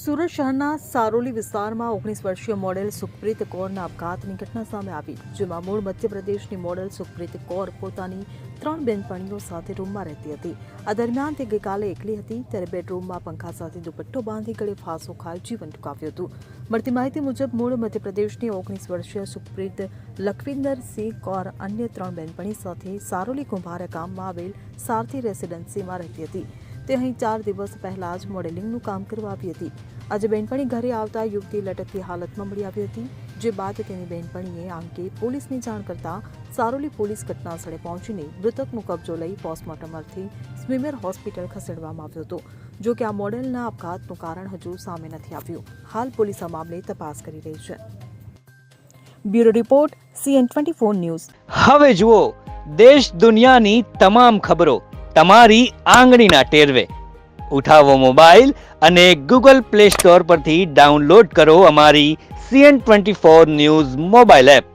સુરત શહેરના સારોલી વિસ્તારમાં 19 વર્ષીય મોડેલ સુખપ્રીત કૌરના આપઘાતની ઘટના સામે આવી, જેમાં મૂળ મધ્યપ્રદેશની મોડેલ સુખપ્રીત કૌર પોતાની 3 બહેનપણીઓ સાથે રૂમમાં રહેતી હતી. આ દરમિયાન તે ગઈકાલે એકલી હતી ત્યારે બેડરૂમમાં પંખા સાથે દુપટ્ટો બાંધી ગળે ફાંસો ખાઈ જીવન ટૂંકાવ્યું હતું. મળતી માહિતી મુજબ મૂળ મધ્યપ્રદેશની 19 વર્ષીય સુખપ્રીત લખવિંદરસિંહ કૌર અન્ય 3 બહેનપણી સાથે સારોલી કુંભારા ગામમાં આવેલ સારથી રેસિડેન્સીમાં રહેતી હતી. તે અહીં 4 દિવસ પહેલા જ મોડેલિંગનું કામ કરવા આવી હતી. આજે બહેનપણી ઘરે આવતા યુવતી લટકતી હાલતમાં મળી આવી હતી, જે બાદ તેની બહેનપણીએ આ અંગે પોલીસને જાણ કરતા સારોલી પોલીસ ઘટનાસ્થળે પહોંચીને મૃતકનો કબજો લઈ પોસ્ટમોર્ટમ અર્થે સ્વીમેર હોસ્પિટલ ખસેડવામાં આવ્યો હતો. જો કે આ મોડેલના આપઘાતનું કારણ હજુ સામે નથી આવ્યું. હાલ પોલીસ આ મામલે તપાસ કરી રહી છે. Bureau report CN24 news. હવે જુઓ દેશ દુનિયાની તમામ ખબરો તમારી આંગળીના ટેરવે. ઉઠાવો મોબાઈલ અને Google Play Store પરથી ડાઉનલોડ કરો અમારી CN24 ન્યૂઝ મોબાઈલ એપ.